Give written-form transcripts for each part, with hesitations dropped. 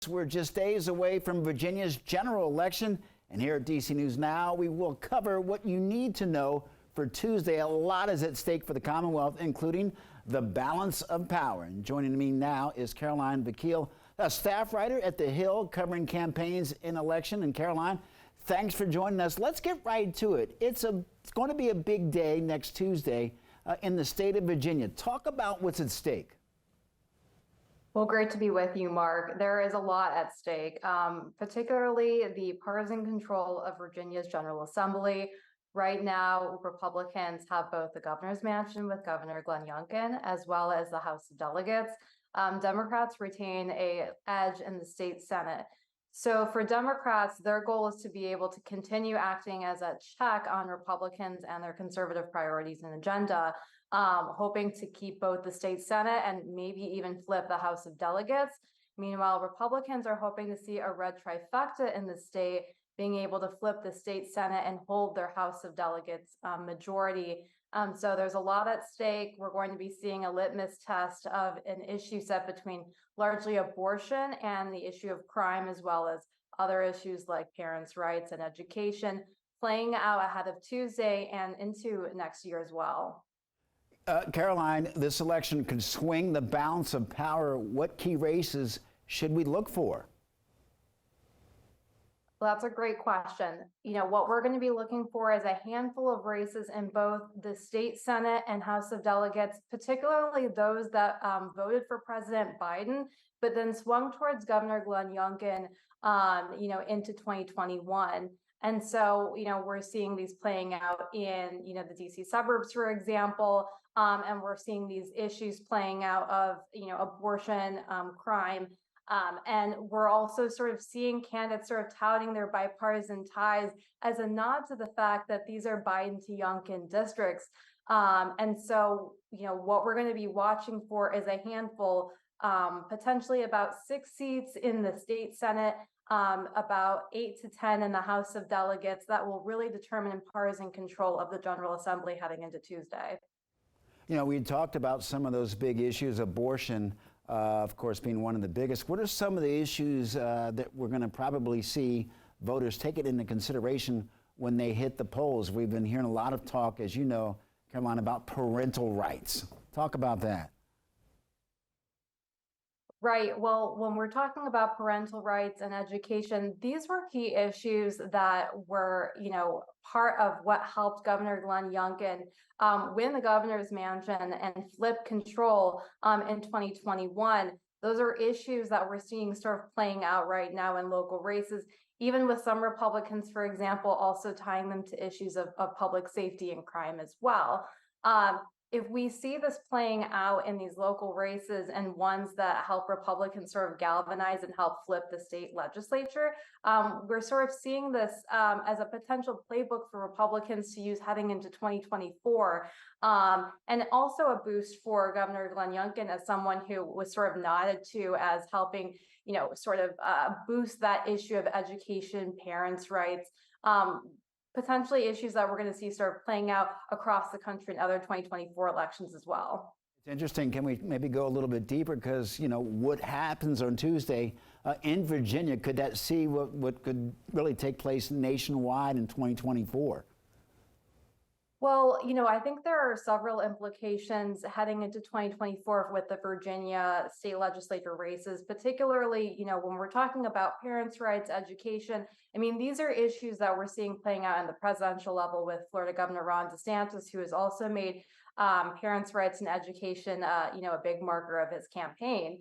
We're just days away from Virginia's general election, and here at DC News Now, we will cover what you need to know for Tuesday. A lot is at stake for the Commonwealth, including the balance of power. And joining me now is Caroline Vakil, a staff writer at The Hill covering campaigns in election. And Caroline, thanks for joining us. Let's get right to it. It's going to be a big day next Tuesday in the state of Virginia. Talk about what's at stake. Well, great to be with you, Mark. There is a lot at stake, particularly the partisan control of Virginia's General Assembly. Right now, Republicans have both the governor's mansion with Governor Glenn Youngkin, as well as the House of Delegates. Democrats retain an edge in the state Senate. So for Democrats, their goal is to be able to continue acting as a check on Republicans and their conservative priorities and agenda, hoping to keep both the state Senate and maybe even flip the House of Delegates. Meanwhile, Republicans are hoping to see a red trifecta in the state, being able to flip the state Senate and hold their House of Delegates majority. So there's a lot at stake. We're going to be seeing a litmus test of an issue set between largely abortion and the issue of crime, as well as other issues like parents' rights and education, playing out ahead of Tuesday and into next year as well. Caroline, this election could swing the balance of power. What key races should we look for? Well, that's a great question. You know, what we're going to be looking for is a handful of races in both the state Senate and House of Delegates, particularly those that voted for President Biden, but then swung towards Governor Glenn Youngkin, into 2021. And so, we're seeing these playing out in, the DC suburbs, for example, and we're seeing these issues playing out of, abortion, crime. And we're also sort of seeing candidates sort of touting their bipartisan ties as a nod to the fact that these are Biden to Youngkin districts. And so, what we're going to be watching for is a handful, potentially about 6 seats in the state Senate, about 8 to 10 in the House of Delegates that will really determine partisan control of the General Assembly heading into Tuesday. We talked about some of those big issues, abortion, of course, being one of the biggest. What are some of the issues that we're going to probably see voters take it into consideration when they hit the polls? We've been hearing a lot of talk, as you know, Caroline, about parental rights. Talk about that. Right. Well, when we're talking about parental rights and education, these were key issues that were, part of what helped Governor Glenn Youngkin win the governor's mansion and flip control in 2021. Those are issues that we're seeing sort of playing out right now in local races, even with some Republicans, for example, also tying them to issues of public safety and crime as well. If we see this playing out in these local races and ones that help Republicans sort of galvanize and help flip the state legislature, we're sort of seeing this as a potential playbook for Republicans to use heading into 2024, and also a boost for Governor Glenn Youngkin as someone who was sort of nodded to as helping, boost that issue of education, parents' rights, potentially issues that we're going to see start playing out across the country in other 2024 elections as well. It's interesting. Can we maybe go a little bit deeper? Because, what happens on Tuesday in Virginia, could that see what could really take place nationwide in 2024? Well, I think there are several implications heading into 2024 with the Virginia state legislature races, particularly, when we're talking about parents' rights, education. I mean, these are issues that we're seeing playing out in the presidential level with Florida Governor Ron DeSantis, who has also made parents' rights and education, a big marker of his campaign.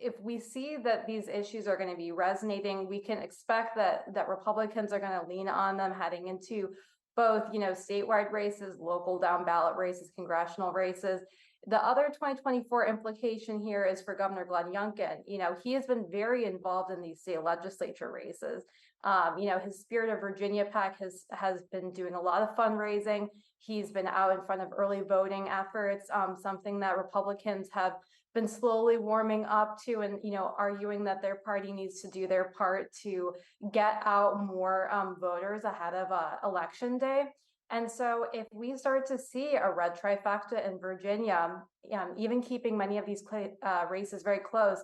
If we see that these issues are going to be resonating, we can expect that Republicans are going to lean on them heading into both, statewide races, local down ballot races, congressional races. The other 2024 implication here is for Governor Glenn Youngkin. He has been very involved in these state legislature races. His Spirit of Virginia PAC has been doing a lot of fundraising. He's been out in front of early voting efforts, something that Republicans have been slowly warming up to, and arguing that their party needs to do their part to get out more voters ahead of election day. And so if we start to see a red trifecta in Virginia, even keeping many of these races very close,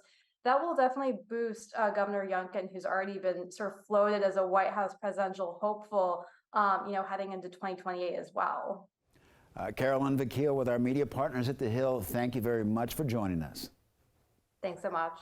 that will definitely boost Governor Youngkin, who's already been sort of floated as a White House presidential hopeful, heading into 2028 as well. Carolyn Vakil with our media partners at The Hill, thank you very much for joining us. Thanks so much.